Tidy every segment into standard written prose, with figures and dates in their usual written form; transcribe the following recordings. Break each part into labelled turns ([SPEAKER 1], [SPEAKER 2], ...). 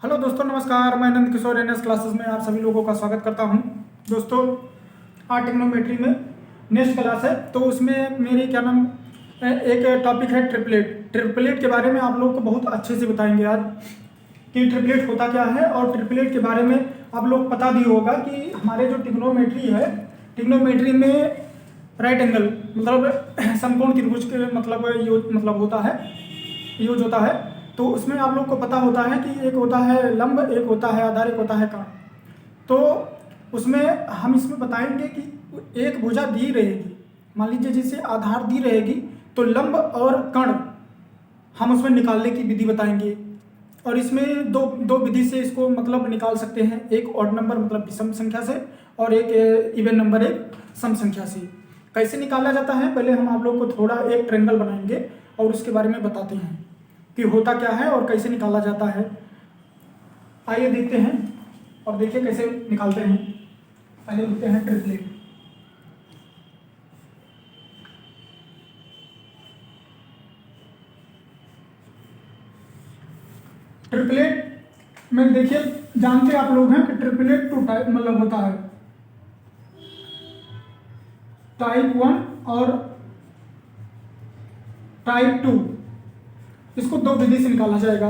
[SPEAKER 1] Hello दोस्तों, नमस्कार। मैं नंद किशोर एनएस क्लासेस में आप सभी लोगों का स्वागत करता हूं। दोस्तों, आज टेक्नोमेट्री में नेक्स्ट क्लास है, तो उसमें मेरी क्या नाम एक टॉपिक है ट्रिपलेट। ट्रिपलेट के बारे में आप लोगों को बहुत अच्छे से बताएंगे आज कि ट्रिपलेट होता क्या है। और ट्रिपलेट के बारे में आप लोग पता भी होगा कि हमारे जो टिग्नोमेट्री है, टिग्नोमेट्री में राइट एंगल मतलब समकोण त्रिभुज के मतलब होता है, यूज होता है। तो उसमें आप लोग को पता होता है कि एक होता है लंब, एक होता है आधार, एक होता है कर्ण। तो उसमें हम इसमें बताएंगे कि एक भुजा दी रहेगी, मान लीजिए जैसे आधार दी रहेगी, तो लंब और कर्ण हम उसमें निकालने की विधि बताएंगे। और इसमें दो विधि से इसको मतलब निकाल सकते हैं, एक ऑड नंबर मतलब विषम संख्या से, और एक इवन नंबर एक सम संख्या से। कैसे निकाला जाता है, पहले हम आप लोग को थोड़ा एक ट्रायंगल बनाएंगे और उसके बारे में बताते हैं कि होता क्या है और कैसे निकाला जाता है। आइए देखते हैं और देखिए कैसे निकालते हैं। पहले लिखते हैं ट्रिपलेट। ट्रिपलेट में देखिए, जानते आप लोग हैं कि ट्रिपलेट टू टाइप मतलब होता है, टाइप 1 और टाइप 2। इसको दो विधि से निकाला जाएगा।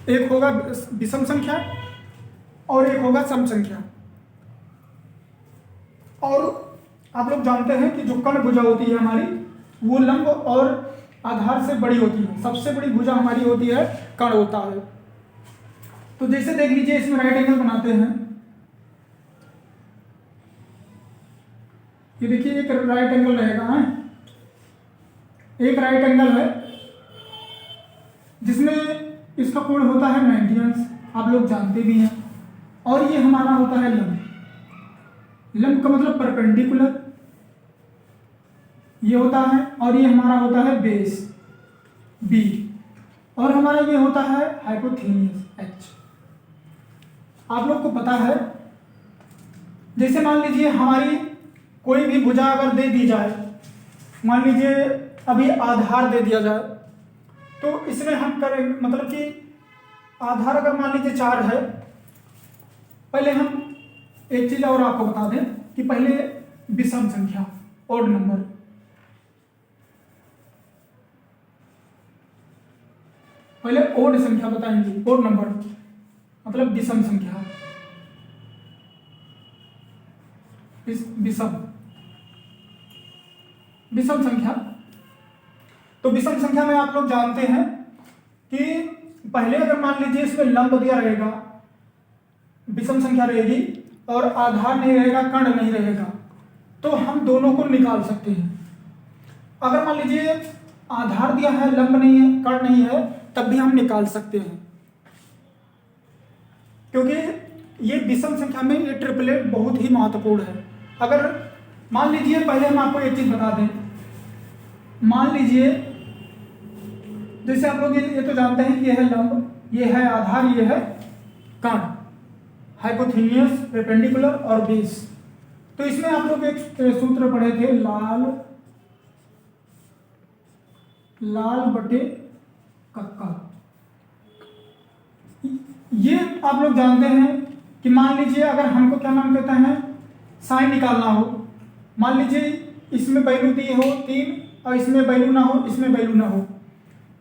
[SPEAKER 1] एक होगा विषम संख्या और एक होगा सम संख्या। और आप लोग जानते हैं कि जो कर्ण भुजा होती है हमारी, वो लंब और आधार से बड़ी होती है। सबसे बड़ी भुजा हमारी होती है कर्ण होता है। तो जैसे देख लीजिए, इसमें राइट एंगल बनाते हैं। ये देखिए एक राइट एंगल रहेगा है, एक राइट एंगल है जिसमें इसका कोण होता है 90 अंश, आप लोग जानते भी हैं। और ये हमारा होता है लंब। लंब का मतलब परपेंडिकुलर ये होता है, और ये हमारा होता है बेस बी, और हमारा ये होता है हाइपोथेनियस एच। आप लोग को पता है, जैसे मान लीजिए हमारी कोई भी भुजा अगर दे दी जाए, मान लीजिए अभी आधार दे दिया जाए, तो इसमें हम करें मतलब कि आधार अगर मान लीजिए 4 है। पहले हम एक चीज और आपको बता दें कि पहले विषम संख्या ऑड नंबर, पहले ओड संख्या बताएंगे। ओड नंबर मतलब विषम संख्या, विषम संख्या। तो विषम संख्या में आप लोग जानते हैं कि पहले अगर मान लीजिए इसमें लंब दिया रहेगा, विषम संख्या रहेगी, और आधार नहीं रहेगा, कर्ण नहीं रहेगा, तो हम दोनों को निकाल सकते हैं। अगर मान लीजिए आधार दिया है, लंब नहीं है, कर्ण नहीं है, तब भी हम निकाल सकते हैं, क्योंकि ये विषम संख्या में ये ट्रिपलेट बहुत ही महत्वपूर्ण है। अगर मान लीजिए, पहले हम आपको एक चीज बता दें, मान लीजिए जैसे आप लोग ये तो जानते हैं कि यह है लंब, ये है आधार, ये है कर्ण, हाइपोथेनियस, परपेंडिकुलर और बेस। तो इसमें आप लोग एक सूत्र पढ़े थे, लाल बटे कक्का। ये आप लोग जानते हैं कि मान लीजिए अगर हमको क्या नाम कहते हैं, साइन निकालना हो, मान लीजिए इसमें वैल्यू दी हो 3 और इसमें वैल्यू ना हो, इसमें वैल्यू ना हो,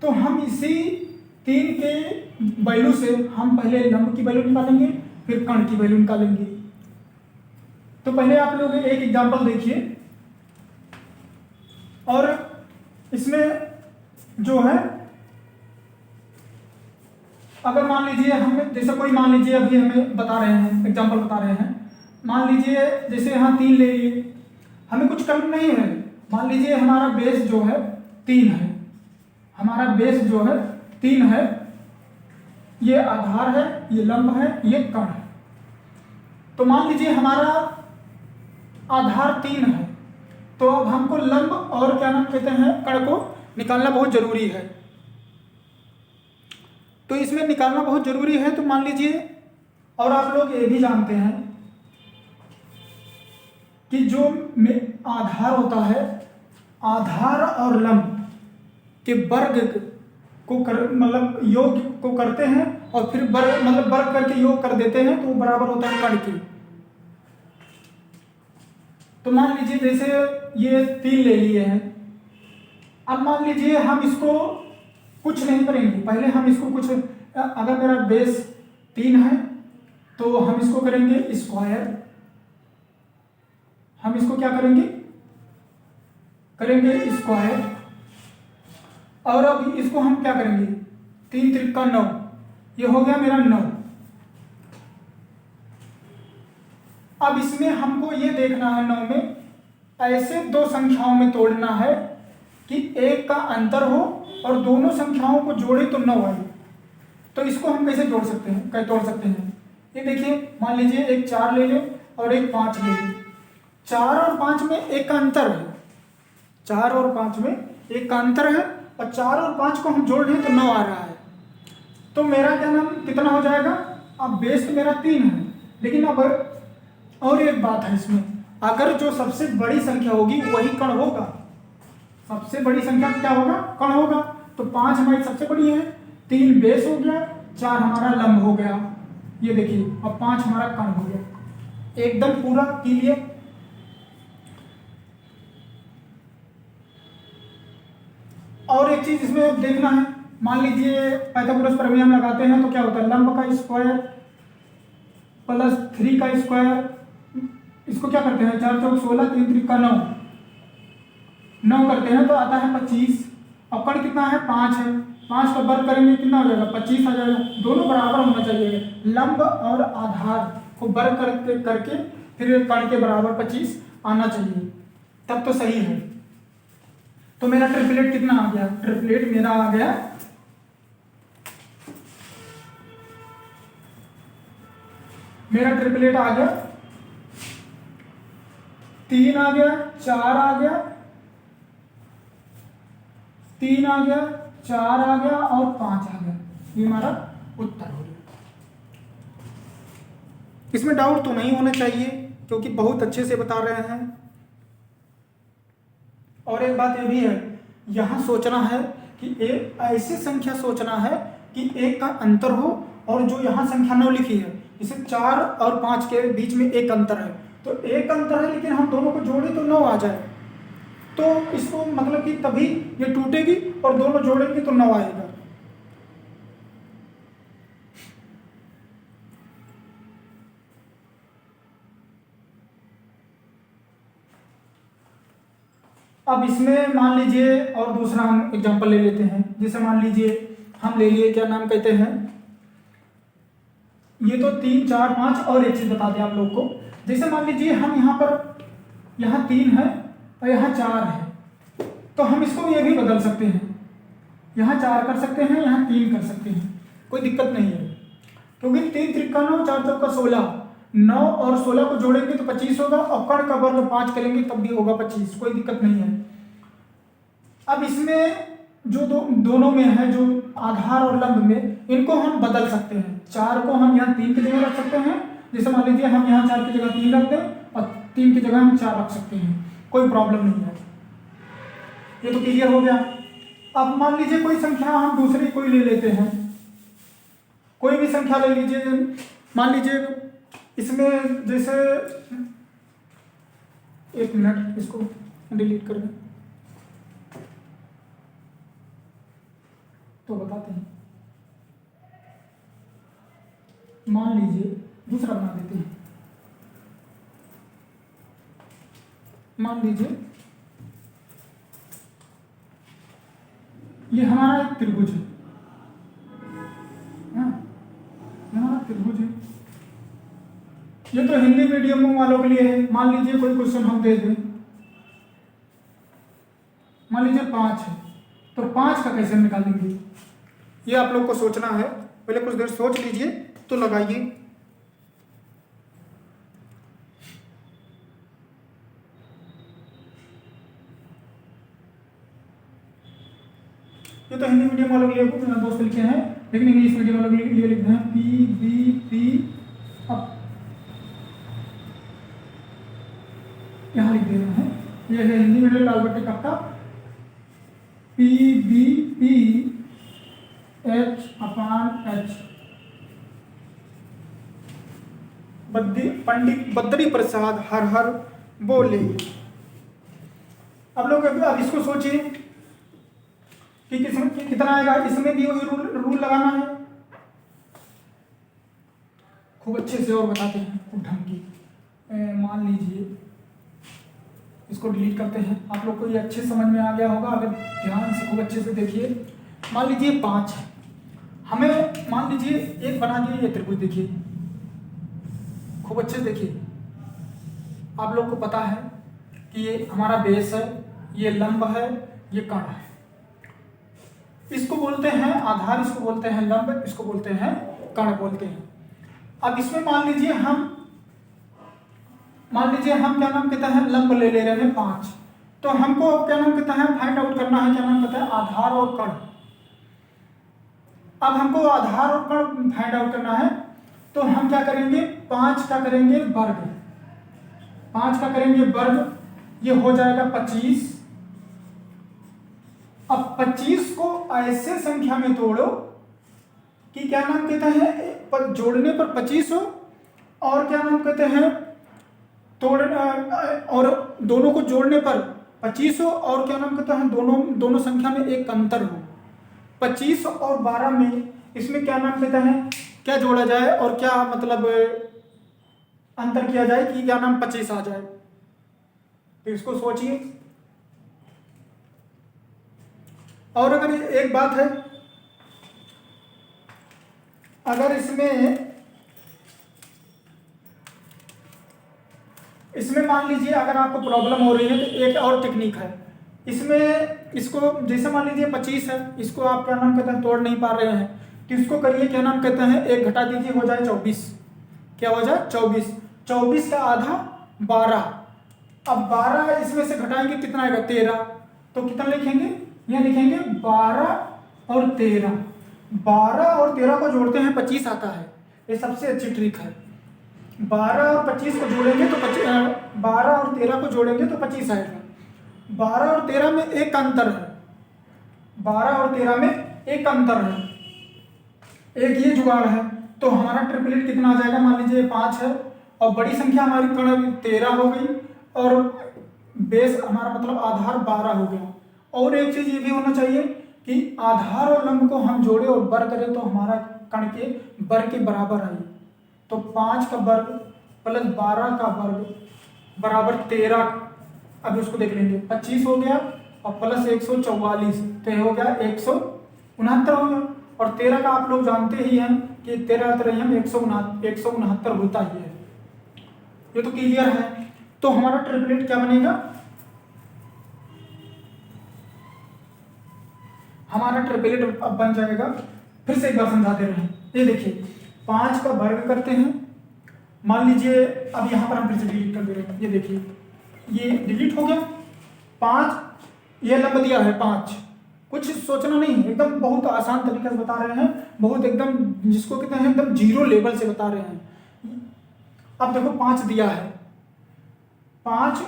[SPEAKER 1] तो हम इसी 3 के वैल्यू से हम पहले लंब की वैल्यू निकालेंगे, फिर कर्ण की वैल्यू निकालेंगे। तो पहले आप लोग एक एग्जांपल देखिए, और इसमें जो है अगर मान लीजिए हमें जैसे कोई मान लीजिए अभी हमें बता रहे हैं, एग्जांपल बता रहे हैं, मान लीजिए जैसे यहाँ 3 ले लिए, हमें कुछ करना नहीं है। मान लीजिए हमारा बेस जो है 3 है, हमारा बेस जो है 3 है, ये आधार है, ये लंब है, ये कर्ण है। तो मान लीजिए हमारा आधार 3 है, तो अब हमको लंब और क्या नाम कहते हैं, कर्ण को निकालना बहुत जरूरी है। तो इसमें निकालना बहुत जरूरी है। तो मान लीजिए, और आप लोग ये भी जानते हैं कि जो आधार होता है, आधार और लंब के वर्ग को कर मतलब योग को करते हैं और फिर मतलब वर्ग करके योग कर देते हैं तो वो बराबर होता है कण के। तो मान लीजिए जैसे ये 3 ले लिए हैं, अब मान लीजिए हम इसको कुछ नहीं करेंगे, पहले हम इसको कुछ, अगर मेरा बेस 3 है तो हम इसको करेंगे स्क्वायर, हम इसको क्या करेंगे स्क्वायर, और अब इसको हम क्या करेंगे 3 त्रिका 9, ये हो गया मेरा 9। अब इसमें हमको ये देखना है 9 में ऐसे 2 संख्याओं में तोड़ना है कि एक का अंतर हो और दोनों संख्याओं को जोड़े तो 9 आए। तो इसको हम कैसे तोड़ सकते हैं? ये देखिए, मान लीजिए एक 4 ले लें और एक 5 ले लें। 4 और 5 में एक का अंतर है, 4 और 5 में एक का अंतर है, और 4 और 5 को हम जोड़ लें तो 9 आ रहा है। तो मेरा क्या नाम कितना हो जाएगा? अब बेस तो मेरा 3 है, लेकिन अब और एक बात है इसमें, अगर जो सबसे बड़ी संख्या होगी वही कण होगा। सबसे बड़ी संख्या क्या होगा? कण होगा। तो 5 हमारी सबसे बड़ी है, 3 बेस हो गया, 4 हमारा लंब हो गया। ये देखिए, अब 5 हमारा कण हो गया। एकदम पूरा क्लियर। और एक चीज इसमें देखना है, मान लीजिए पाइथागोरस प्रमेय हम लगाते हैं तो क्या होता है? लंब का स्क्वायर प्लस 3 का स्क्वायर, इसको क्या करते हैं? 4 चौक 16, 3 त्रिका 9, 9 करते हैं तो आता है 25। और कण कितना है? 5 है। 5 का वर्ग करेंगे कितना हो जाएगा? 25 आ जाएगा। दोनों बराबर होना चाहिए, लंब और आधार को वर्ग करके फिर कण के बराबर 25 आना चाहिए, तब तो सही है। तो मेरा ट्रिपलेट कितना आ गया? ट्रिपलेट मेरा आ गया ट्रिपलेट आ गया 3 आ गया, 4 आ गया, 3 आ गया, 4 आ गया और 5 आ गया। ये हमारा उत्तर हो गया। इसमें डाउट तो नहीं होना चाहिए क्योंकि बहुत अच्छे से बता रहे हैं। और एक बात ये भी है, यहां सोचना है कि एक ऐसी संख्या सोचना है कि एक का अंतर हो, और जो यहां संख्या 9 लिखी है, इसे 4 और 5 के बीच में एक अंतर है, तो एक अंतर है लेकिन हम दोनों को जोड़े तो 9 आ जाए, तो इसको मतलब कि तभी ये टूटेगी और दोनों जोड़ेंगे तो 9 आएगा। अब इसमें मान लीजिए और दूसरा हम एग्जांपल ले लेते हैं। जैसे मान लीजिए हम ले लिए, क्या नाम कहते हैं, ये तो 3 4 5, और एक चीज बता दें आप लोग को। जैसे मान लीजिए हम यहाँ 3 है और यहाँ 4 है, तो हम इसको ये भी बदल सकते हैं, यहाँ 4 कर सकते हैं, यहाँ 3 कर सकते हैं, कोई दिक्कत नहीं है। क्योंकि 3 त्रिका 9, 4 चौका 16, 9 और 16 को जोड़ेंगे तो 25 होगा, और कण का वर्ग 5 करेंगे तब भी होगा 25, कोई दिक्कत नहीं है। अब इसमें जो दोनों में है, जो आधार और लंब में, इनको हम बदल सकते हैं। 4 को हम यहाँ 3 की जगह रख सकते हैं, जैसे मान लीजिए हम यहाँ 4 की जगह 3 रख दें और 3 की जगह हम 4 रख सकते हैं, कोई प्रॉब्लम नहीं है। ये तो क्लियर हो गया। अब मान लीजिए कोई संख्या हम दूसरी कोई ले लेते हैं, कोई भी संख्या ले लीजिए। मान लीजिए इसमें जैसे, एक मिनट इसको डिलीट कर दें तो बताते हैं। मान लीजिए दूसरा बना देते हैं। मान लीजिए ये हमारा एक त्रिभुज है, हमारा त्रिभुज है। ये तो हिंदी मीडियम वालों के लिए है। मान लीजिए कोई क्वेश्चन हम दे दें, मान लीजिए 5 है, तो 5 का कैसे निकालेंगे, ये आप लोग को सोचना है। पहले कुछ देर सोच लीजिए तो लगाइए। ये तो हिंदी मीडियम वालों के लिए दोस्त लिखे हैं, लेकिन इंग्लिश मीडियम वालों के लिए लिखते हैं पी बी पी। अब यहाँ लिख दे रहे हैं, ये है हिंदी मीडियम लाल बट्टे कट्टा, P B P H/H। Pandit Badri Prasad हर हर बोले। अब लोग अब इसको सोचिए कि कितना आएगा। इसमें भी वही रूल लगाना है। खूब अच्छे से और बताते हैं खूब ढंग की। मान लीजिए इसको डिलीट करते हैं। आप लोग को ये अच्छे समझ में आ गया होगा अगर ध्यान से खूब अच्छे से देखिए। मान लीजिए 5 है, हमें मान लीजिए एक बना दिए ये त्रिभुज। देखिए खूब अच्छे से देखिए। आप लोग को पता है कि ये हमारा बेस है, ये लंब है, ये कण है। इसको बोलते हैं आधार, इसको बोलते हैं लंब, इसको बोलते हैं कण बोलते हैं। अब इसमें मान लीजिए हम क्या नाम कहता है, लंब ले रहे हैं 5। तो हमको अब क्या नाम कहता है फाइंड आउट करना है, क्या नाम कहता है आधार और कण। अब हमको आधार और कण फाइंड आउट करना है तो हम क्या करेंगे, 5 का करेंगे वर्ग, 5 का करेंगे वर्ग, ये हो जाएगा 25। अब 25 को ऐसे संख्या में तोड़ो कि क्या नाम कहते हैं जोड़ने पर 25 हो, और क्या नाम कहते हैं और दोनों को जोड़ने पर 25 हो, और क्या नाम कहते हैं दोनों संख्या में एक अंतर हो। 25 और 12 में इसमें क्या नाम कहते हैं क्या जोड़ा जाए और क्या मतलब अंतर किया जाए कि क्या नाम 25 आ जाए। तो इसको सोचिए। और अगर एक बात है, अगर इसमें मान लीजिए अगर आपको प्रॉब्लम हो रही है तो एक और टेक्निक है इसमें। इसको जैसे मान लीजिए 25 है, इसको आप क्या नाम कहते हैं तोड़ नहीं पा रहे हैं, तो इसको करिए क्या नाम कहते हैं 1 घटा दीजिए, हो जाए 24। क्या हो जाए 24। 24 का आधा 12। अब 12 इसमें से घटाएंगे कितना आएगा 13। तो कितना लिखेंगे, यह लिखेंगे 12 और 13। 12 और 13 को जोड़ते हैं 25 आता है। ये सबसे अच्छी ट्रिक है। 12 और 25 को जोड़ेंगे तो 12 और 13 को जोड़ेंगे तो 25 आएगा। 12 और 13 में एक अंतर है, 12 और 13 में एक अंतर है, एक ये जुगाड़ है। तो हमारा ट्रिपलेट कितना आ जाएगा, मान लीजिए 5 है और बड़ी संख्या हमारी 13 हो गई और बेस हमारा मतलब आधार 12 हो गया। और एक चीज ये भी होना चाहिए कि आधार और लंब को हम जोड़े और वर्ग करें तो हमारा कण के वर्ग के बराबर आए। तो 5 का वर्ग प्लस 12 का वर्ग बराबर 13। अब उसको देख लेंगे, 25 हो गया और प्लस 144, तो ये हो गया 169 हो गया। और 13 का आप लोग जानते ही हैं कि 13 तरह 169 होता ही है। ये तो क्लियर है। तो हमारा ट्रिपलेट क्या बनेगा, हमारा ट्रिपलेट अब बन जाएगा। फिर से एक बार समझाते रहे। ये देखिए 5 का वर्ग करते हैं, मान लीजिए अब यहां पर हम फिर से डिलीट कर दे रहे हैं। ये देखिए ये डिलीट हो गया। 5 ये लंब दिया है 5, कुछ सोचना नहीं, एकदम बहुत आसान तरीके से बता रहे हैं, बहुत एकदम जिसको कहते हैं एकदम जीरो लेवल से बता रहे हैं। अब देखो 5 दिया है, 5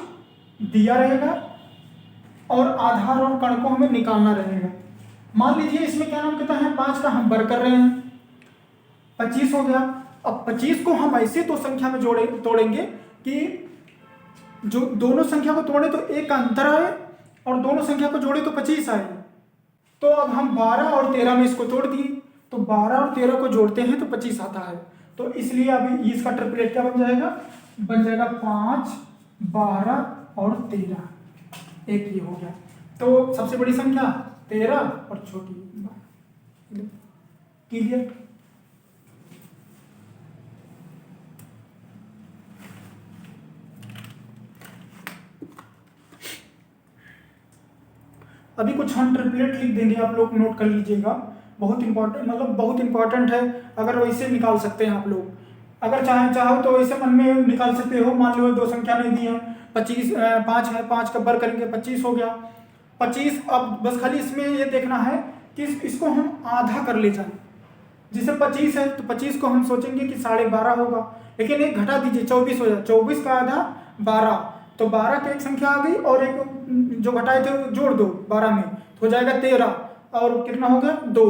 [SPEAKER 1] दिया रहेगा और आधार और कण को हमें निकालना रहेगा। मान लीजिए इसमें क्या नाम कहता है 5 का हम वर्ग कर रहे हैं, 25 हो गया। अब 25 को हम ऐसे दो संख्या में तोड़ेंगे कि जो दोनों संख्या को तोड़े तो एक का अंतर आए और दोनों संख्या को जोड़े तो 25 आए। तो अब हम 12 और 13 में इसको तोड़ दिए, तो 12 और 13 को जोड़ते हैं तो 25 आता है। तो इसलिए अभी इसका ट्रिपलेट क्या बन जाएगा, 5, 12 और 13, एक ये हो गया। तो सबसे बड़ी संख्या 13 और छोटी 12। क्लियर। अभी कुछ हम ट्रिपलेट लिख देंगे, आप लोग नोट कर लीजिएगा। बहुत इंपॉर्टेंट, मतलब बहुत इंपॉर्टेंट है। अगर वैसे निकाल सकते हैं आप लोग, अगर चाहो तो वैसे मन में निकाल सकते हो। मान लो दो संख्या नहीं दी है, 5 है, 5 का वर्ग करेंगे 25 हो गया 25। अब बस खाली इसमें ये देखना है कि इसको हम आधा कर ले जाए। जैसे 25 है तो 25 को हम सोचेंगे कि 12.5 होगा, लेकिन एक घटा दीजिए 24 हो जाए। 24 का आधा 12, तो 12 की एक संख्या आ गई और एक जो घटाए थे जोड़ दो 12 में, तो हो जाएगा 13 और कितना हो गया 2।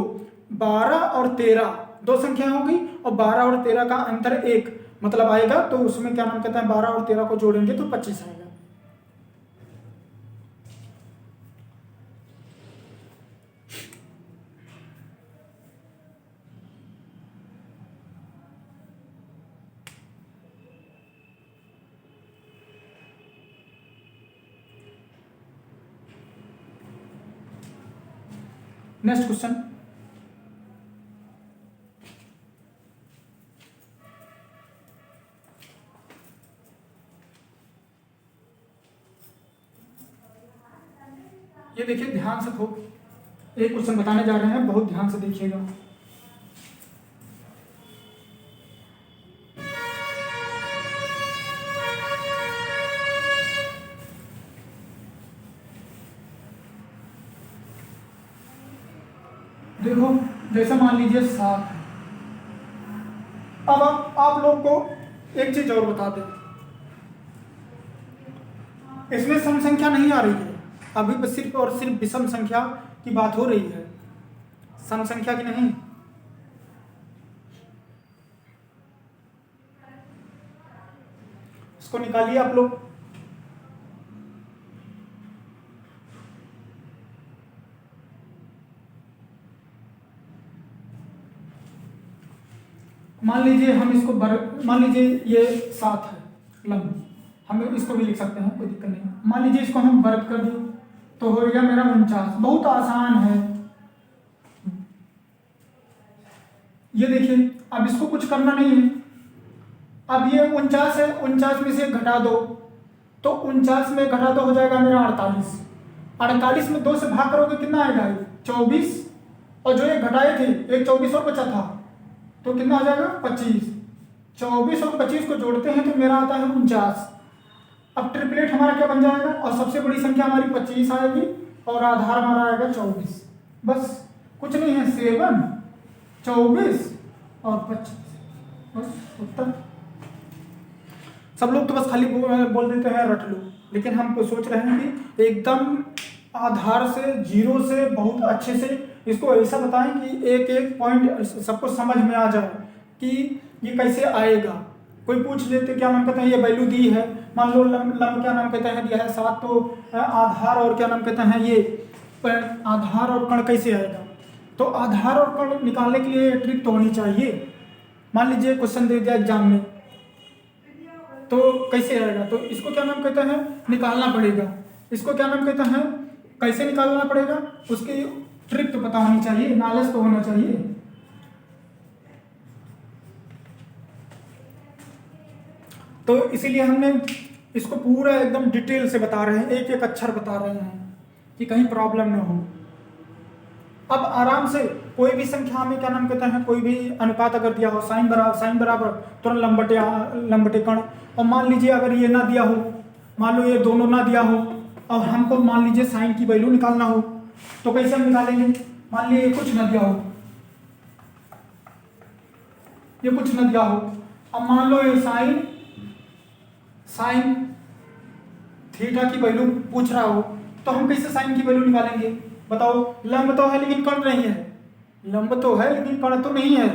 [SPEAKER 1] 12 और 13 दो संख्या होगी और 12 और 13 का अंतर 1 मतलब आएगा, तो उसमें क्या नाम कहते हैं 12 और 13 को जोड़ेंगे तो 25 आएगा। नेक्स्ट क्वेश्चन, ये देखिए ध्यान से, खूब एक क्वेश्चन बताने जा रहे हैं, बहुत ध्यान से देखिएगा। देखो जैसे मान लीजिए 7 है। अब आप लोग को एक चीज और बता दें, इसमें सम संख्या नहीं आ रही है, अभी बस सिर्फ और सिर्फ विषम संख्या की बात हो रही है, सम संख्या की नहीं। इसको निकालिए आप लोग। मान लीजिए हम इसको मान लीजिए ये 7 है लंब, हम इसको भी लिख सकते हैं, कोई दिक्कत नहीं। मान लीजिए इसको हम वर्ग कर दें तो हो गया मेरा 49। बहुत आसान है, ये देखिए अब इसको कुछ करना नहीं है। अब ये 49 है, 49 में से घटा दो तो 49 में घटा दो हो जाएगा मेरा 48। 48 में 2 से भाग करोगे कितना आएगा 24, और जो ये घटाए थे एक 24 और बचा था तो कितना आ जाएगा 25। 24 और 25 को जोड़ते हैं तो मेरा आता है 49। अब ट्रिपलेट हमारा क्या बन जाएगा, और सबसे बड़ी संख्या हमारी 25 आएगी और आधार हमारा आएगा 24। बस कुछ नहीं है, 7, 24 और 25, बस उत्तर। सब लोग तो बस खाली बोल देते हैं रट लो, लेकिन हम तो सोच रहे हैं कि एकदम आधार से, जीरो से बहुत अच्छे से इसको ऐसा बताएं कि एक एक पॉइंट सबको समझ में आ जाए कि ये कैसे आएगा। कोई पूछ लेते क्या नाम कहते हैं, ये वैल्यू दी है, मान लो लंब क्या नाम कहते हैं दिया है 7, तो आधार और क्या नाम कहते हैं ये आधार और कण कैसे आएगा। तो आधार और कण निकालने के लिए ट्रिक तो होनी चाहिए। मान लीजिए क्वेश्चन दे दिया एग्जाम में तो कैसे आएगा, तो इसको क्या नाम कहते हैं निकालना पड़ेगा। इसको क्या नाम कहते हैं कैसे निकालना पड़ेगा, उसकी ट्रिक तो पता होनी चाहिए, नॉलेज तो होना चाहिए। तो इसीलिए हमने इसको पूरा एकदम डिटेल से बता रहे हैं, एक एक अक्षर बता रहे हैं कि कहीं प्रॉब्लम ना हो। अब आराम से कोई भी संख्या में क्या नाम कहते हैं, कोई भी अनुपात अगर दिया हो, साइन बराबर तुरंत लंबटे कण, और मान लीजिए अगर ये ना दिया हो, मान लो ये दोनों ना दिया हो और हमको मान लीजिए साइन की वैल्यू निकालना हो तो कैसे हम निकालेंगे। मान लीजिए ये कुछ ना दिया हो, ये कुछ ना दिया हो, अब मान लो ये साइन थीटा की वैल्यू पूछ रहा हो तो हम कैसे साइन की वैल्यू निकालेंगे बताओ। लंब तो है लेकिन कण नहीं है, लंब तो है लेकिन कण तो नहीं है,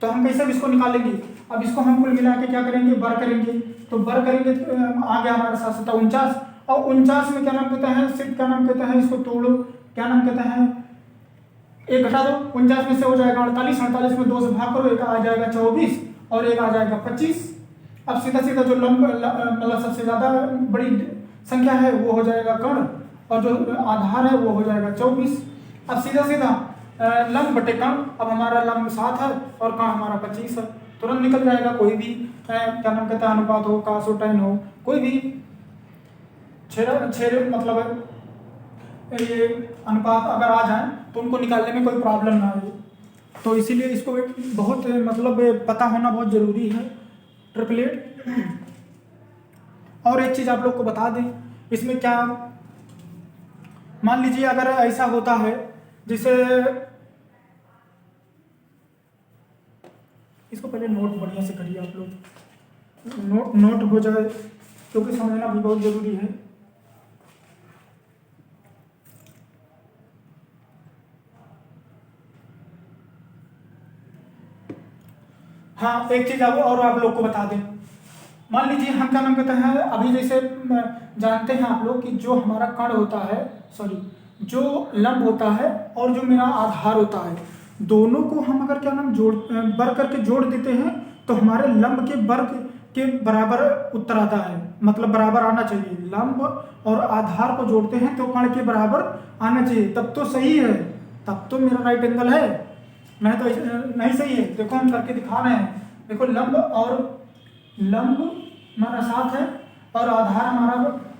[SPEAKER 1] तो हम कैसे इसको निकालेंगे। अब इसको हम कुल मिला के क्या करेंगे, बर करेंगे, तो बर करेंगे तो आ गया हमारे साथ 49, और 49 में क्या नाम कहते हैं सिर्फ क्या नाम कहते हैं इसको तोड़ो, क्या नाम कहते हैं एक घटा दो, 49 में से हो जाएगा 48, 48 में 2 से भाग करो, एक आ जाएगा 24 और एक आ जाएगा 25। अब सीधा सीधा जो लंब मतलब सबसे ज्यादा बड़ी संख्या है वो हो जाएगा कण, और जो आधार है वो हो जाएगा 24। अब सीधा सीधा लंब बटे कण, अब हमारा लंब 7 है और कण हमारा 25 है, तुरंत निकल जाएगा। कोई भी क्या नाम कहता है अनुपात हो, कास हो, tan हो, कोई भी छेद मतलब ये अनुपात अगर आ जाए तो उनको निकालने में कोई प्रॉब्लम ना आए। तो इसीलिए इसको बहुत मतलब पता होना बहुत ज़रूरी है ट्रिपलेट। और एक चीज़ आप लोग को बता दें, इसमें क्या मान लीजिए अगर ऐसा होता है जिसे इसको पहले नोट बढ़िया से करिए आप लोग, नोट हो जाए क्योंकि समझना भी बहुत ज़रूरी है। हाँ, एक चीज आप लोग को बता दें। मान लीजिए हम क्या नाम कहते हैं, अभी जैसे जानते हैं आप लोग कि जो हमारा कण होता है, सॉरी, जो लंब होता है और जो मेरा आधार होता है, दोनों को हम अगर क्या नाम वर्ग करके जोड़ देते हैं तो हमारे लंब के वर्ग के बराबर उत्तर आता है, मतलब बराबर आना चाहिए। लंब और आधार को जोड़ते हैं तो कण के बराबर आना चाहिए, तब तो सही है, तब तो मेरा राइट एंगल है। नहीं तो नहीं सही है। देखो हम करके दिखा रहे हैं। देखो लंब हमारा 7 है और आधार हमारा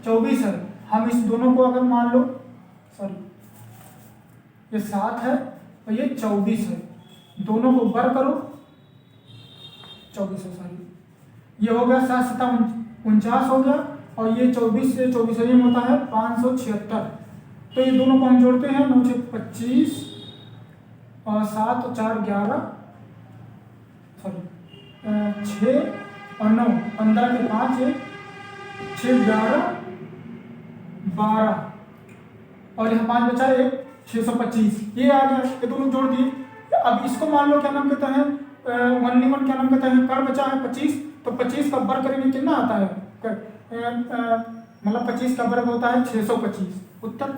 [SPEAKER 1] 24 है। हम इस दोनों को अगर मान लो, सॉरी, ये 7 है और ये 24 है, दोनों को वर्ग करो, 24 है, सॉरी, ये हो गया 7 7 49 हो गया, और ये 24 से 24 में होता है 576। तो ये दोनों को हम जोड़ते हैं, 9 से 25 और 7 और 4 11, सॉरी 6 और 9 15 के 5 है, 6 11 12 और यहाँ 5 बचा है 625, ये आ गया, ये दोनों जोड़ दिए। अब इसको मान लो क्या नाम कहते हैं, 1 क्या नाम कहते हैं, कण बचा है 25, तो 25 का वर्ग करेंगे कितना आता है, मतलब 25 का वर्ग होता है 625। उत्तर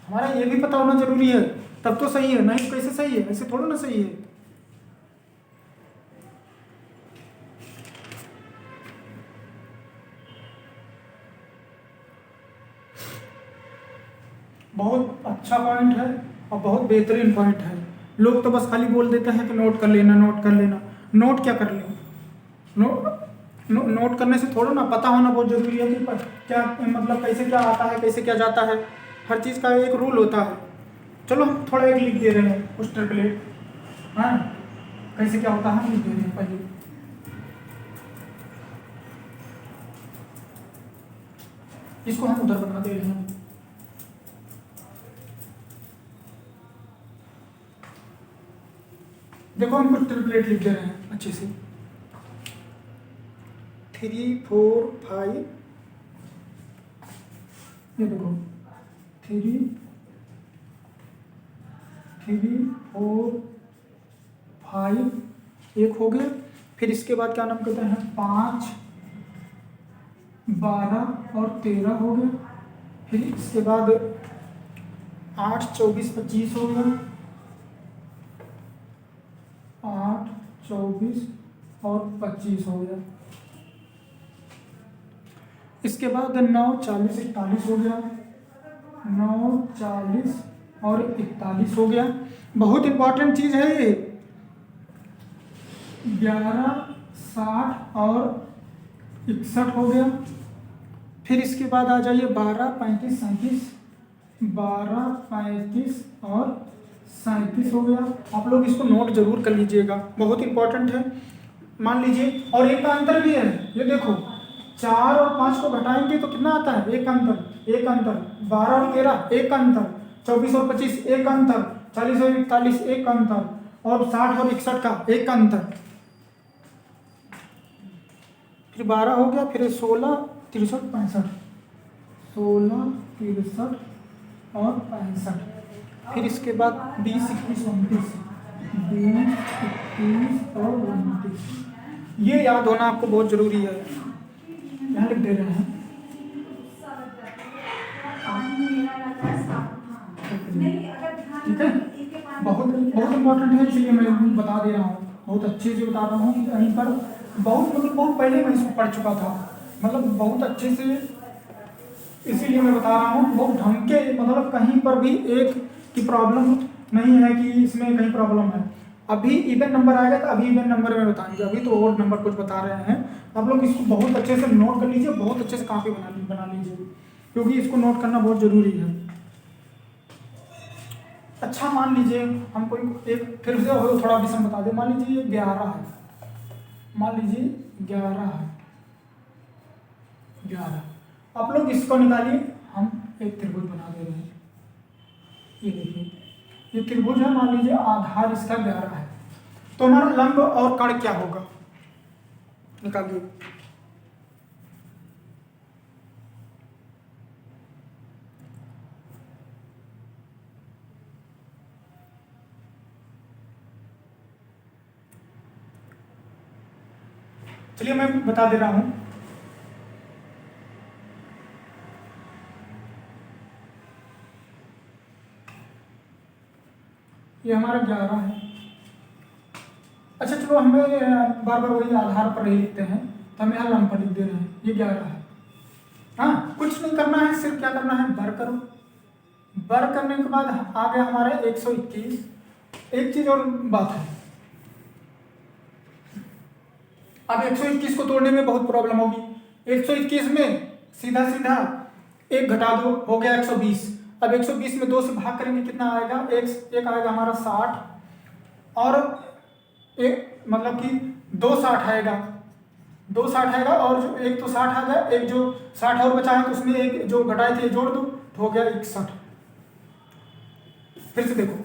[SPEAKER 1] हमारा ये भी पता होना जरूरी है, तब तो सही है, नहीं कैसे सही है, ऐसे थोड़ा ना सही है। बहुत अच्छा पॉइंट है और बहुत बेहतरीन पॉइंट है। लोग तो बस खाली बोल देते हैं कि नोट कर लेना, नोट कर लेना। नोट क्या कर लें, नोट करने से थोड़ा ना, पता होना बहुत जरूरी है कि क्या मतलब कैसे क्या आता है, कैसे क्या जाता है, हर चीज़ का एक रूल होता है। चलो हम थोड़ा एक लिख दे रहे हैं उस ट्रिपलेट, हाँ कैसे क्या होता है हम लिख दे रहे हैं पहले। इसको हम उधर बना दे रहे हैं। देखो हम कुछ ट्रिपलेट लिख दे रहे हैं अच्छे से, 3 4 5, ये देखो 3 4 5 एक हो गया। फिर इसके बाद क्या नाम कहते हैं, 5 12 और 13 हो गया। फिर इसके बाद 8 24 25 हो गया, 8 24 और 25 हो गया। इसके बाद 9 40 41 हो गया, 9 40 और 41 हो गया। बहुत इंपॉर्टेंट चीज़ है ये। 11 60 और 61 हो गया। फिर इसके बाद आ जाइए 12 35 37, 12 35 और 37 हो गया। आप लोग इसको नोट जरूर कर लीजिएगा, बहुत इंपॉर्टेंट है। मान लीजिए, और एक का अंतर भी है, ये देखो 4 और 5 को घटाएंगे तो कितना आता है, एक अंतर, 12 और 13 एक अंतर, 24 और 25 एक अंतर, 40 और 41 एक अंतर, और 60 और 61 का एक अंतर। फिर 12 हो गया, फिर 16 63 65, 16 63 और 65। फिर इसके बाद 20 21 29, 20 21 और 29। ये याद होना आपको बहुत जरूरी है, यहाँ लिख दे रहे हैं। ठीक है, बहुत बहुत इम्पोर्टेंट है, इसलिए मैं बता दे रहा हूँ, बहुत अच्छे से बता रहा हूँ कि कहीं पर बहुत पहले मैं इसको पढ़ चुका था, मतलब बहुत अच्छे से, इसीलिए मैं बता रहा हूँ बहुत ढंग के, मतलब कहीं पर भी एक की प्रॉब्लम नहीं है कि इसमें कहीं प्रॉब्लम है। अभी इवन नंबर आएगा तो अभी इवन नंबर में बताएंगे, अभी तो और नंबर कुछ बता रहे हैं। आप लोग इसको बहुत अच्छे से नोट कर लीजिए, बहुत अच्छे से कॉपी बना लीजिए, क्योंकि इसको नोट करना बहुत ज़रूरी है। अच्छा मान लीजिए हम कोई एक फिर से थोड़ा विषम बता दें, मान लीजिए 11 है, मान लीजिए 11 है, 11। आप लोग इसको निकालिए, हम एक त्रिभुज बना दे रहे हैं। ये देखिए, ये त्रिभुज है, मान लीजिए आधार इसका 11 है, तो हमारा लंब और कण क्या होगा, निकालिए। चलिए मैं बता दे रहा हूँ। ये हमारा 11 है। अच्छा चलो, हमें बार बार वही आधार पर ही लिखते हैं, तो हम यहाँ लंब पर लिख दे रहे हैं, ये 11 है। हाँ, कुछ नहीं करना है, सिर्फ क्या करना है, बर करो। बर करने के बाद आ गया हमारा 121। एक चीज और बात है, अब 121 को तोड़ने में बहुत प्रॉब्लम होगी। 121 में सीधा सीधा एक घटा दो, हो गया 120। अब 120 में 2 से भाग करेंगे, कितना आएगा, एक आएगा हमारा 60, और एक मतलब कि 2 60 आएगा, 2 60 आएगा, और जो एक तो 60 आ गया, एक जो 60 और बचा है तो उसमें एक जो घटाए थे जोड़ दो, तो हो गया 61। फिर से देखो,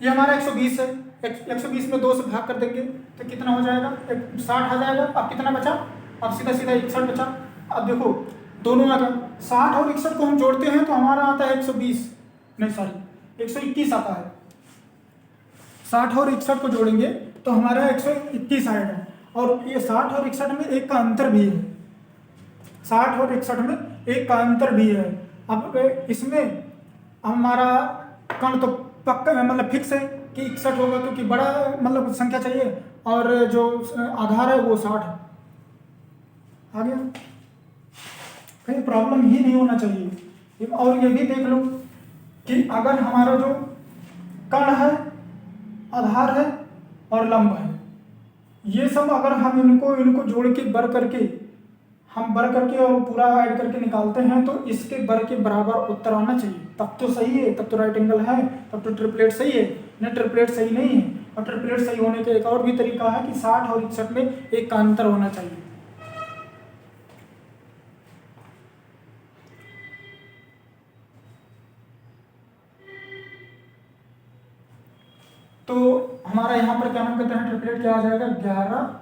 [SPEAKER 1] ये हमारा 120 है, 120 में 2 से भाग कर देंगे तो कितना हो जाएगा, 60 आ जाएगा। अब कितना बचा, अब सीधा सीधा 61 बचा। अब देखो दोनों आ गया, 60 और 61 को हम जोड़ते हैं तो हमारा आता है 120, नहीं सॉरी 121 आता है। 60 और 61 को जोड़ेंगे तो हमारा 121 आएगा, और ये 60 और 61 में एक का अंतर भी है, 60 और 61 में एक का अंतर भी है। अब इसमें हमारा कण तो पक्का मतलब फिक्स है कि 61 होगा, क्योंकि बड़ा मतलब संख्या चाहिए, और जो आधार है वो 60 आ गया। कहीं प्रॉब्लम ही नहीं होना चाहिए। और ये भी देख लो कि अगर हमारा जो कण है, आधार है और लंब है, ये सब अगर हम इनको जोड़ के बर करके और पूरा ऐड करके निकालते हैं तो इसके बर के बराबर उत्तर आना चाहिए, तब तो सही है, तब तो राइट एंगल है, तब तो ट्रिपलेट सही है। नहीं, ट्रिपलेट सही नहीं है। और ट्रिपलेट सही होने का एक और भी तरीका है कि 60 और 61 में एक का अंतर होना चाहिए। तो हमारा यहाँ पर क्या नाम कहते हैं, ट्रिपलेट क्या आ जाएगा, 11,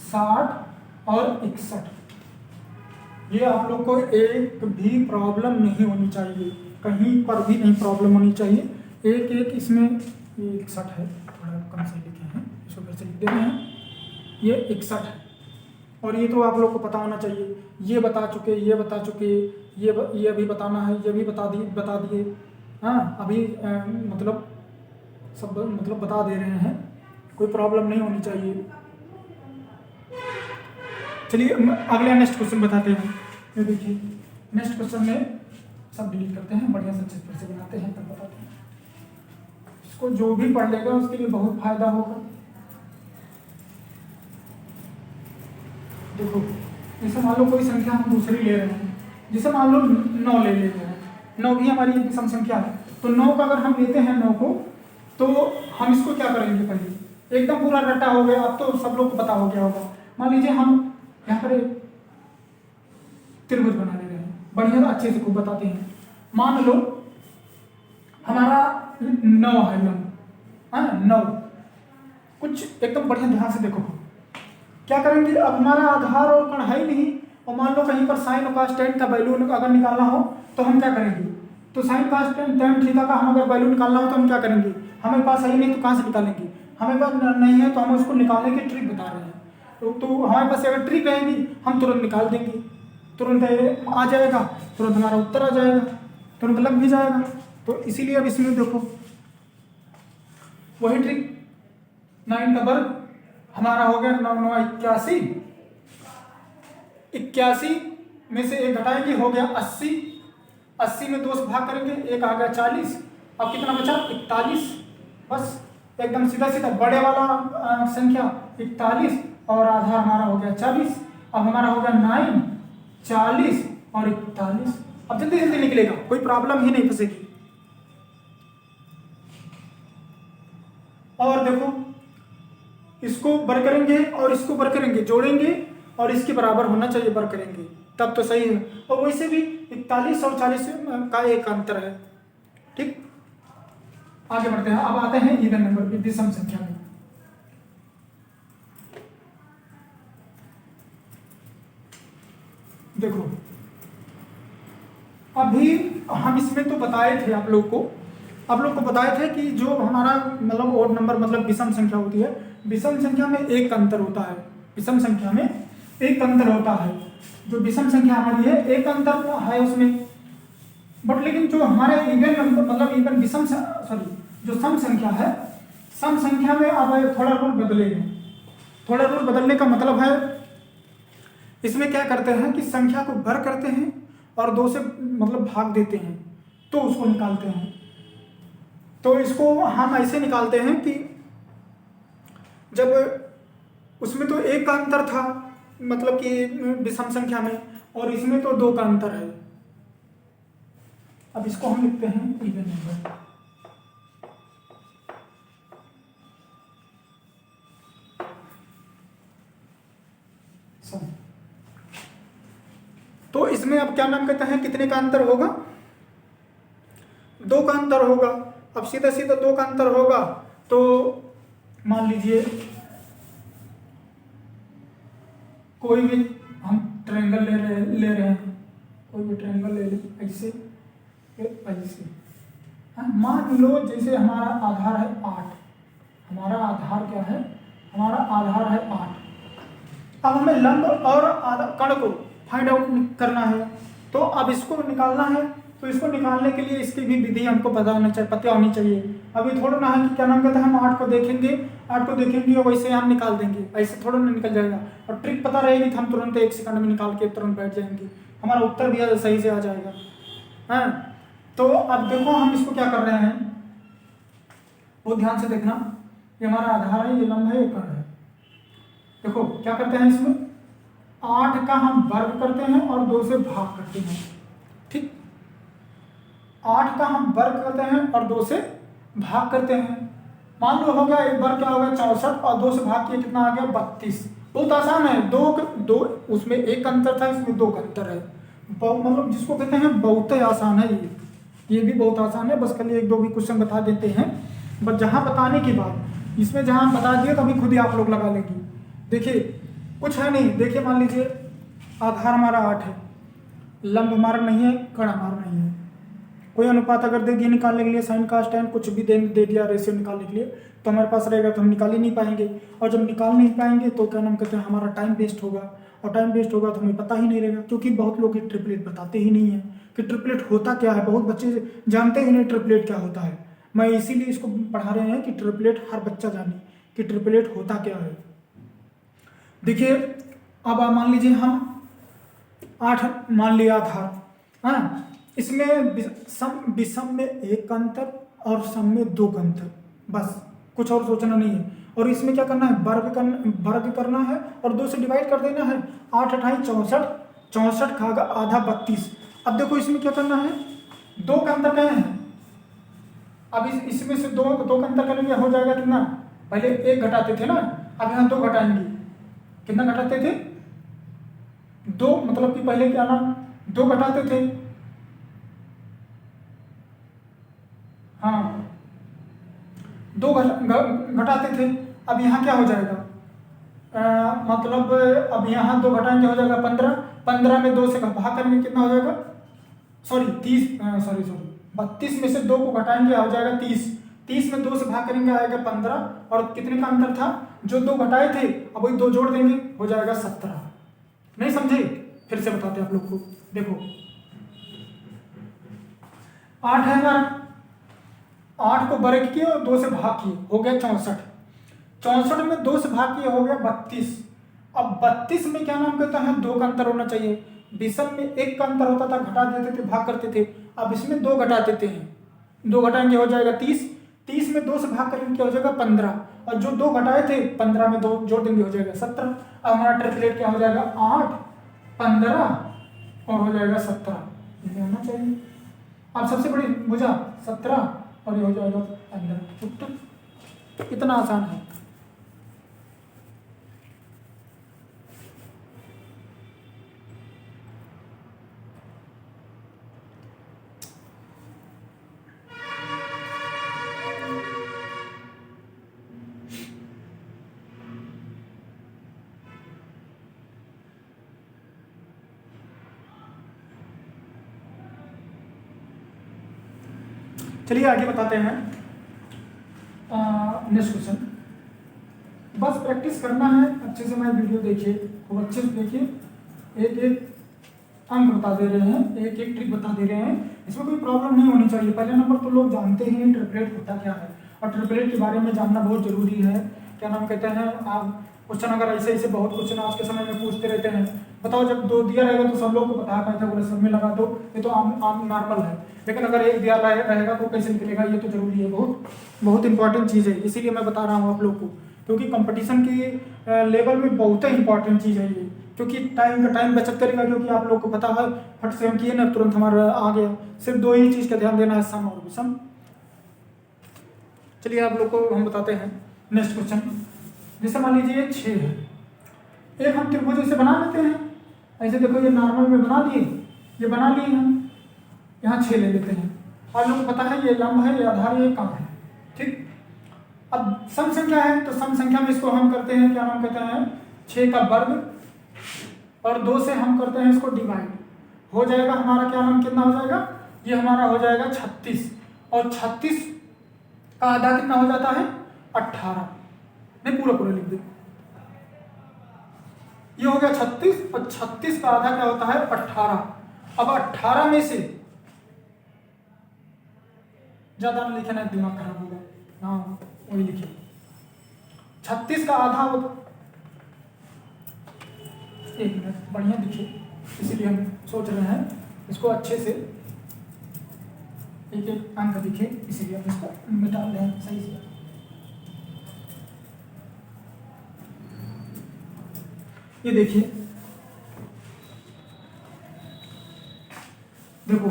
[SPEAKER 1] 60 और 61। ये आप लोग को एक भी प्रॉब्लम नहीं होनी चाहिए, कहीं पर भी नहीं प्रॉब्लम होनी चाहिए। एक इसमें ये 61 है, थोड़ा कम से लिखे हैं, इसको फिर से लिख दे रहे हैं, ये 61 है। और ये तो आप लोग को पता होना चाहिए, ये बता चुके, ये बता चुके, ये अभी बताना है, ये भी बता दिए। हाँ, अभी मतलब सब मतलब बता दे रहे हैं, कोई प्रॉब्लम नहीं होनी चाहिए। चलिए अगले नेक्स्ट क्वेश्चन बताते हैं। ये देखिए, नेक्स्ट क्वेश्चन में सब डिलीट करते हैं, बढ़िया से अच्छे फिर से बनाते हैं, तब बताते हैं। इसको जो भी पढ़ लेगा उसके लिए बहुत फायदा होगा। देखो, जैसे मान लो कोई संख्या हम दूसरी ले रहे हैं, जैसे मान लो 9 ले लेते हैं, 9 भी हमारी एक विषम संख्या है, तो 9 का अगर हम लेते हैं 9 को, तो हम इसको क्या करेंगे, पहले एकदम पूरा रट्टा हो गया, अब तो सब लोग को पता हो गया होगा। मान लीजिए हम यहाँ पर त्रिभुज बना ले रहे हैं, बढ़िया अच्छे से खूब बताते हैं। मान लो हमारा 9 है, लंब, हाँ 9, कुछ एकदम बढ़िया ध्यान से देखो क्या करेंगे। अब हमारा आधार और कण है ही नहीं, और मान लो कहीं पर साइन और कॉस टेन का वैल्यू अगर निकालना हो तो हम क्या करेंगे, तो साइन कॉस टेन थीटा का हम अगर वैल्यू निकालना हो तो हम क्या करेंगे, हमें पास है ही नहीं तो कहाँ से निकालेंगे, हमें पास नहीं है तो हम उसको निकालने की ट्रिक बता रहे हैं। तो हमारे पास अगर ट्रिक रहेगी हम तुरंत निकाल देंगे, तुरंत आ जाएगा, तुरंत हमारा उत्तर आ जाएगा, तुरंत लग भी जाएगा। तो इसीलिए अब इसमें देखो वही ट्रिक, 9 का वर्ग हमारा हो गया 9 9 81, 81 में से एक घटाएंगे, हो गया 80, 80 में 2 से भाग करेंगे, एक आ गया 40, अब कितना बचा 41। बस एकदम सीधा सीधा बड़े वाला संख्या 41 और आधार हमारा हो गया 40। अब हमारा हो गया 9, 40 और 41। अब जल्दी जल्दी निकलेगा, कोई प्रॉब्लम ही नहीं फंसेगी। और देखो, इसको बर करेंगे और इसको बर करेंगे, जोड़ेंगे और इसके बराबर होना चाहिए, बर करेंगे तब तो सही है। और वैसे भी 41 और 40 का एक अंतर है। ठीक, आगे बढ़ते हैं। अब आते हैं इवन नंबर की विषम संख्या में। देखो, अभी हम इसमें तो बताए थे आप लोग को बताए थे कि जो हमारा मतलब ओड नंबर मतलब विषम संख्या होती है, विषम संख्या में एक अंतर होता है। विषम संख्या में एक अंतर होता है। जो विषम संख्या हमारी है एक अंतर है उसमें, बट लेकिन जो हमारे इवन नंबर मतलब इवन विषम सॉरी जो सम संख्या है, सम संख्या में अब थोड़ा रूल बदलेगा। थोड़ा रूल बदलने का मतलब है इसमें क्या करते हैं कि संख्या को भर करते हैं और 2 से मतलब भाग देते हैं तो उसको निकालते हैं। तो इसको हम ऐसे निकालते हैं कि जब उसमें तो 1 का अंतर था मतलब कि विषम संख्या में, और इसमें तो 2 का अंतर है। अब इसको हम लिखते हैं इवन नंबर। तो इसमें अब क्या नाम कहते हैं, कितने का अंतर होगा, 2 का अंतर होगा। अब सीधा सीधा 2 का अंतर होगा तो मान लीजिए कोई भी हम ट्रायंगल ले रहे हैं, कोई भी ट्रायंगल ले लें ऐसे ऐसे। हाँ, मान लो जैसे हमारा आधार है 8, हमारा आधार क्या है, हमारा आधार है 8। अब हमें लंब और कण को फाइंड आउट करना है, तो अब इसको निकालना है। तो इसको निकालने के लिए इसकी भी विधि हमको पता होनी चाहिए। अभी थोड़ा ना है कि क्या नाम कहते हैं, हम 8 को देखेंगे और वैसे हम निकाल देंगे, ऐसे थोड़ा ना निकल जाएगा। और ट्रिक पता रहेगी तो हम तुरंत 1 सेकंड में निकाल के तुरंत बैठ जाएंगे, हमारा उत्तर भी सही से आ जाएगा। हाँ, तो अब देखो हम इसको क्या कर रहे हैं, वो ध्यान से देखना। ये हमारा आधार है, ये लंब है, ये कण है। देखो क्या करते हैं, इसमें 8 का हम वर्ग करते हैं और 2 से भाग करते हैं। ठीक, 8 का हम वर्ग करते हैं और 2 से भाग करते हैं। मान लो हो गया, एक बार क्या हो गया 64 और 2 से भाग किया कितना आ गया 32। बहुत आसान है, दो उसमें 1 अंतर था, इसमें 2 का अंतर है। मतलब जिसको कहते हैं बहुत ही आसान है ये भी बहुत आसान है। बस खाली 1-2 भी क्वेश्चन बता देते हैं, बस जहाँ बताने के बाद इसमें जहाँ बता दिए तो अभी खुद ही आप लोग लगा लेंगे। देखिए कुछ है नहीं, देखिए मान लीजिए आधार हमारा 8 है, लंब हमारा नहीं है, कण हमारा नहीं है। कोई अनुपात अगर दे दिया निकालने के लिए, साइन कास टेन कुछ भी दे दिया रेशियो निकालने के लिए, तो हमारे पास रहेगा तो हम निकाल ही नहीं पाएंगे। और जब निकाल नहीं पाएंगे तो क्या नाम कहते हैं, हमारा टाइम वेस्ट होगा, और टाइम वेस्ट होगा तो हमें पता ही नहीं रहेगा। क्योंकि बहुत लोग ट्रिपलेट बताते ही नहीं है कि ट्रिपलेट होता क्या है, बहुत बच्चे जानते ही नहीं ट्रिपलेट क्या होता है। मैं इसीलिए इसको पढ़ा रहे हैं कि ट्रिपलेट हर बच्चा जाने कि ट्रिपलेट होता क्या है। देखिए अब मान लीजिए हम 8 मान लिया था, हाँ, इसमें विषम में 1 का अंतर और सम में 2 का अंतर, बस कुछ और सोचना नहीं है। और इसमें क्या करना है, वर्ग करना है और 2 से डिवाइड कर देना है। 8 8 64, 64 का आधा 32। अब देखो इसमें क्या करना है, 2 का अंतर क्या है, अब इसमें से 2 का अंतर करेंगे, हो जाएगा कितना, पहले 1 घटाते थे ना, अब यहाँ 2 घटाएंगे, कितना घटाते थे 2, मतलब कि पहले क्या ना 2 घटाते थे, हाँ 2 घटाते थे। अब यहाँ क्या हो जाएगा, मतलब अब यहाँ 2 घटाएंगे हो जाएगा 15, 15 में 2 से भाग करेंगे कितना हो जाएगा, सॉरी 32 में से 2 को घटाएंगे हो जाएगा 30, 30 में 2 से भाग करेंगे आएगा 15, और कितने का अंतर था, जो 2 घटाए थे अब वही 2 जोड़ देंगे हो जाएगा 17। नहीं समझे, फिर से बताते हैं आप लोग को। देखो 8 है हमारा, 8 को वर्ग किए और 2 से भाग किए हो गया 64, 64 में 2 से भाग किए हो गया 32। अब 32 में क्या नाम कहता है, 2 का अंतर होना चाहिए। विषम में 1 का अंतर होता था, घटा देते थे, भाग करते थे। अब इसमें 2 घटा देते हैं, 2 घटाएंगे हो जाएगा 30, 30 में 2 से भाग करेंगे क्या हो जाएगा 15, और जो 2 घटाए थे 15 में 2 जोड़ देंगे हो जाएगा 17। अब हमारा ट्रिपलेट क्या हो जाएगा 8 15 और हो जाएगा 17, ये होना चाहिए। अब सबसे बड़ी भुजा 17 और ये हो जाएगा 15। उत्तर इतना आसान है। चलिए आगे बताते हैं नेक्स्ट क्वेश्चन। बस प्रैक्टिस करना है, अच्छे से मैं वीडियो देखिए, खूब अच्छे से देखिए। एक एक अंक बता दे रहे हैं, एक एक ट्रिक बता दे रहे हैं, इसमें कोई प्रॉब्लम नहीं होनी चाहिए। पहले नंबर तो लोग जानते ही ट्रिपलेट होता क्या है, और ट्रिपलेट के बारे में जानना बहुत जरूरी है। क्या नाम कहते हैं, आप क्वेश्चन अगर ऐसे ऐसे बहुत क्वेश्चन आज के समय में पूछते रहते हैं। बताओ जब 2 दिया रहेगा तो सब लोग को पता है, पाइथागोरस सब में लगा दो, ये तो आम आम नॉर्मल है। लेकिन अगर एक दिया रहेगा तो कैसे निकलेगा, ये तो जरूरी है, बहुत बहुत इंपॉर्टेंट चीज़ है। इसीलिए मैं बता रहा हूँ आप लोग को, क्योंकि कंपटीशन की लेवल में बहुत ही इंपॉर्टेंट चीज़ है ये, क्योंकि टाइम बचत करेगा। क्योंकि आप लोग को पता है, फट से हम किए ना, तुरंत हमारा आ गया। सिर्फ 2 ही चीज़ का ध्यान देना है, सम और विषम। चलिए आप लोग को हम बताते हैं नेक्स्ट क्वेश्चन। जैसे मान लीजिए 6 है, एक हम त्रिभुज इसे बना लेते हैं। ऐसे देखो, ये नॉर्मल में बना लिए, ये बना लिए हम, यहाँ 6 ले लेते हैं। आप लोग को पता है ये लंब है, ये आधार, ये कम है, ठीक। अब सम संख्या है, तो सम संख्या में इसको हम करते हैं, क्या नाम कहते हैं, 6 का वर्ग, और 2 से हम करते हैं इसको डिवाइड। हो जाएगा हमारा क्या नाम, कितना हो जाएगा, ये हमारा हो जाएगा 36। और 36 का आधा कितना हो जाता है, 18। नहीं, पूरा पूरा लिख दे। ये हो गया 36, और 36 का आधा क्या होता है, 18। अब 18 में से, ज्यादा ना लिखे ना, दिमाग खराब होगा। हाँ, वही लिखिए। 36 का आधा होगा, 1 मिनट, बढ़िया लिखिए, इसीलिए हम सोच रहे हैं इसको अच्छे से एक एक अंक दिखे, इसीलिए हम इसको मिटा रहे हैं सही से। ये देखिए, देखो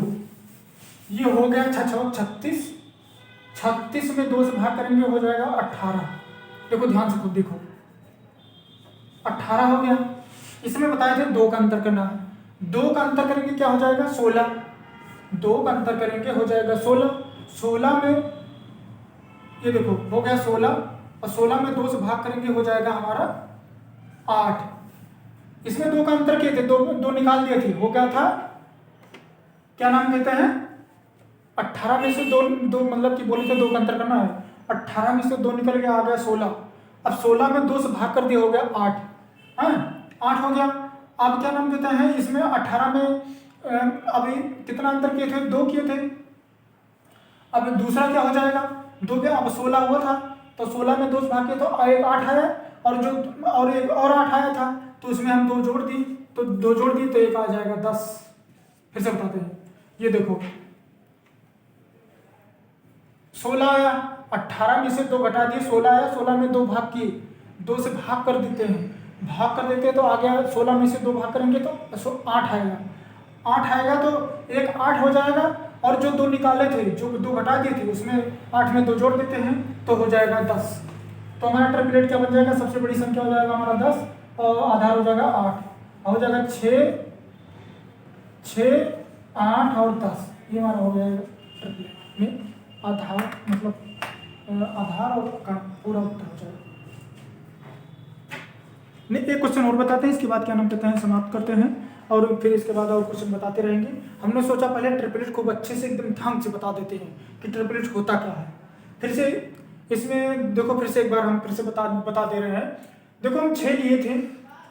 [SPEAKER 1] ये हो गया 36। 36 में 2 से भाग करेंगे हो जाएगा 18। देखो ध्यान से खुद देखो, 18 हो गया। इसमें बताए थे 2 का अंतर करना है, 2 का अंतर करेंगे क्या हो जाएगा, 16। 2 का अंतर करेंगे हो जाएगा 16। 16 में ये देखो हो गया 16, और 16 में 2 से भाग करेंगे हो जाएगा हमारा 8। इसमें 2 का अंतर किए थे, दो निकाल दिए थे, हो गया था क्या नाम कहते हैं, 18 में से 2 मतलब कि बोले थे 2 का अंतर करना है, 18 में से 2 निकल गया, आ गया 16। अब 16 में 2 से भाग कर दिया हो गया 8, हाँ 8 हो गया। अब क्या नाम कहते हैं, इसमें 18 में अभी कितना अंतर किए थे, 2 किए थे। अब दूसरा क्या हो जाएगा, 2 गया, अब 16 हुआ था, तो 16 में 2 से भाग किए तो एक 8 आया, और जो और एक और 8 आया था, तो इसमें हम 2 जोड़ दी, तो 2 जोड़ दी तो एक आ जाएगा 10। फिर से बताते हैं, ये देखो 16 आया, 18 में से 2 घटा दिए, 16 आया, 16 में 2 भाग किए, 2 से भाग कर देते हैं, भाग कर देते हैं तो आ गया 16 में से 2 भाग करेंगे तो 8 आएगा। 8 आएगा तो एक 8 हो जाएगा, और जो 2 निकाले थे, जो 2 घटा दिए थे, उसमें 8 में 2 जोड़ देते हैं तो हो जाएगा 10। तो हमारा ट्रिपलेट क्या बन जाएगा, सबसे बड़ी संख्या हो जाएगा हमारा 10, और आधार हो जाएगा 8, हो जाएगा 6, 8 और 10। ये हमारा हो जाएगा ट्रिपलेट में आधार, मतलब आधार और का पूरा उत्तर हो जाएगा। नहीं, एक क्वेश्चन और बताते हैं, इसके बाद क्या नाम कहते हैं समाप्त करते हैं, और फिर इसके बाद और क्वेश्चन बताते रहेंगे। हमने सोचा पहले ट्रिपलेट खूब अच्छे से एकदम ढंग से बता देते हैं कि ट्रिपलेट होता क्या है। फिर से इसमें देखो, फिर से एक बार हम फिर से बता दे रहे हैं। देखो हम 6 लिए थे,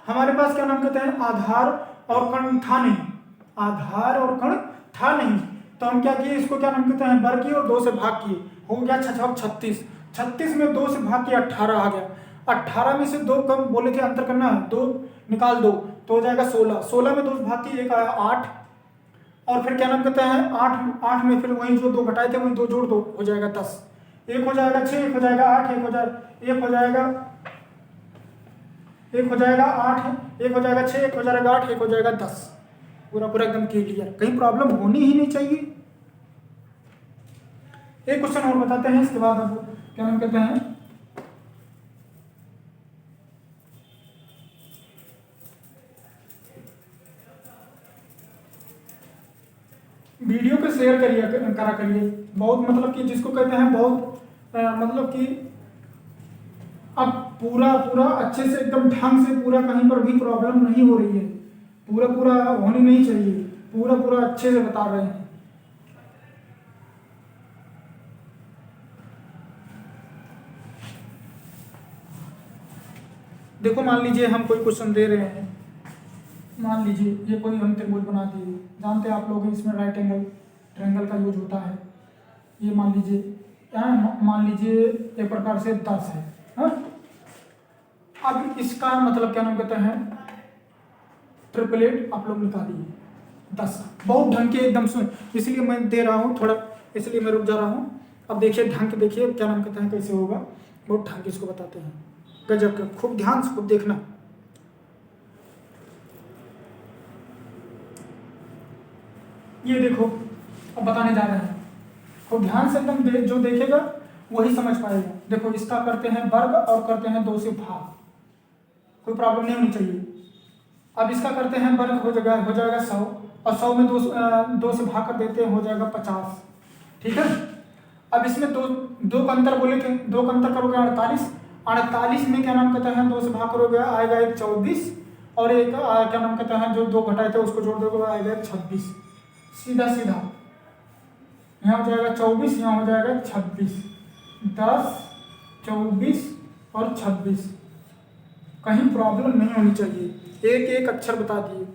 [SPEAKER 1] हमारे पास क्या नाम कहते हैं, आधार और कण था नहीं, आधार और कण था नहीं, तो हम क्या किए, इसको क्या नाम कहते हैं, वर्ग किए और 2 से भाग किए, हो गया 36। 36 में 2 से भाग किया 18 आ गया। 18 में से 2 कम बोले थे अंतर करना है, 2 निकाल दो तो हो जाएगा 16। 16 में 2 से भाग किए, एक आया 8, और फिर क्या नाम कहते हैं 8 में फिर वही जो 2 घटाए थे वही 2 जोड़ दो, हो जाएगा 10। एक हो जाएगा 6, एक हो जाएगा 8, एक हो जाएगा 8, एक हो जाएगा 6, एक हो जाएगा 8, एक हो जाएगा 10। पूरा पूरा एकदम क्लियर, कहीं प्रॉब्लम होनी ही नहीं चाहिए। एक क्वेश्चन और बताते हैं, इसके बाद अब क्या नाम कहते हैं, वीडियो को शेयर करा करिए, बहुत मतलब कि जिसको कहते हैं बहुत मतलब कि अब पूरा पूरा अच्छे से एकदम ढंग से पूरा, कहीं पर भी प्रॉब्लम नहीं हो रही है, पूरा पूरा होनी नहीं चाहिए, पूरा पूरा अच्छे से बता रहे हैं। देखो मान लीजिए हम कोई क्वेश्चन दे रहे हैं, मान लीजिए ये कोई हम त्रिभुज बना दिए, जानते हैं आप लोग इसमें राइट एंगल ट्रायंगल का यूज होता है। ये मान लीजिए एक प्रकार से 10 है, हाँ? अब इसका मतलब क्या नाम कहते हैं, ट्रिपलेट आप लोग निकालिए 10। बहुत ढंग के एकदम सुन, इसलिए मैं दे रहा हूँ थोड़ा, इसलिए मैं रुक जा रहा हूँ। अब देखिए ढंग के, देखिए क्या नाम कहते हैं, कैसे होगा, बहुत ढंग के इसको बताते हैं, गजब का, खूब ध्यान से खूब देखना। ये देखो अब बताने जा रहे हैं, खूब ध्यान से एकदम जो देखेगा वही समझ पाएगा। देखो इसका करते हैं वर्ग और करते हैं 2 से भाग, कोई प्रॉब्लम नहीं होनी चाहिए। अब इसका करते हैं वर्ग, हो जाएगा 100, और 100 में 2 से भाग कर देते हैं, हो जाएगा 50, ठीक है। अब इसमें दो का अंतर बोले थे, 2 का अंतर करोगे 48 में क्या नाम कहते हैं 2 से भाग करोगे आएगा एक 24, और एक क्या नाम कहते हैं जो 2 घटाए थे उसको जोड़ दोगे आएगा 26। सीधा यहाँ हो जाएगा 24, यहाँ हो जाएगा 26, 10, 24 और 26। कहीं प्रॉब्लम नहीं होनी चाहिए, एक एक अक्षर बता दिए।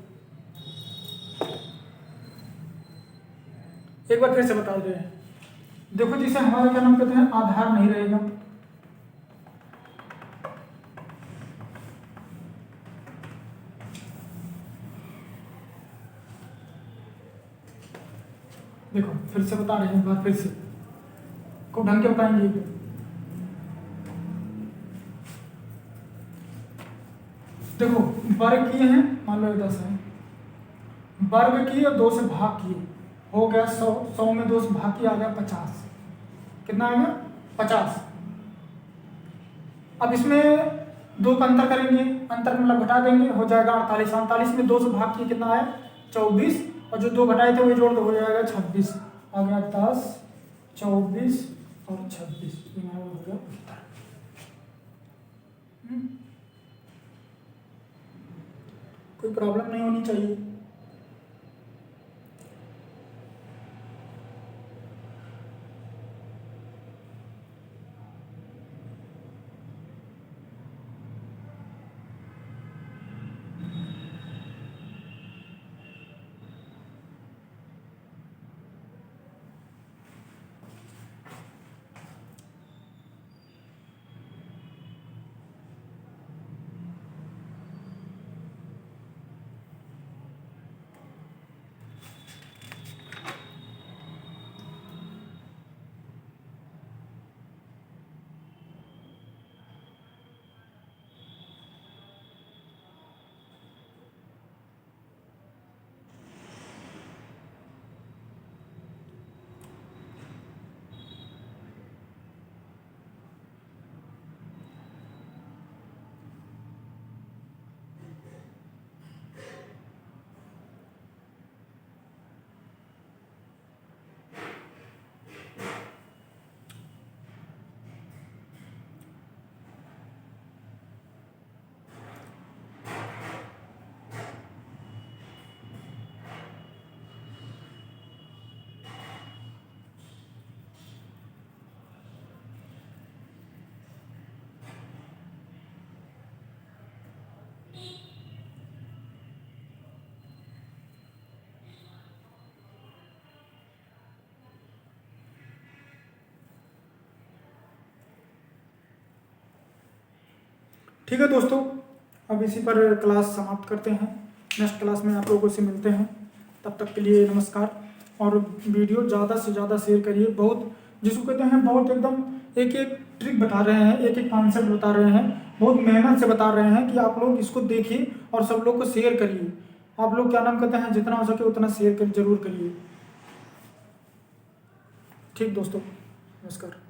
[SPEAKER 1] एक बार फिर से बता रहे हैं, देखो जिसे हमारा क्या नाम कहते हैं आधार नहीं रहेगा, देखो फिर से बता रहे हैं, एक बार फिर से खूब ढंग के बताएंगे। देखो वर्ग किए हैं, मान लो 10 है, वर्ग किए और 2 से भाग किए, हो गया 100, 100 में 2 से भाग किया आ गया 50, कितना आ गया 50। अब इसमें 2 का अंतर करेंगे, अंतर मतलब घटा देंगे, हो जाएगा 48, 48 में 2 से भाग किए कितना आया 24, और जो 2 घटाए थे वही जोड़ दो, हो जाएगा 26, आ गया 10, 24 और 26, हो गया उत्तर। कोई प्रॉब्लम नहीं होनी चाहिए। ठीक है दोस्तों, अब इसी पर क्लास समाप्त करते हैं। नेक्स्ट क्लास में आप लोगों से मिलते हैं, तब तक के लिए नमस्कार। और वीडियो ज़्यादा से ज़्यादा शेयर करिए। बहुत जिसको कहते हैं बहुत एकदम एक एक ट्रिक बता रहे हैं, एक एक कॉन्सेप्ट बता रहे हैं, बहुत मेहनत से बता रहे हैं कि आप लोग इसको देखिए और सब लोग को शेयर करिए। आप लोग क्या नाम कहते हैं जितना हो सके उतना शेयर कर जरूर करिए। ठीक दोस्तों, नमस्कार।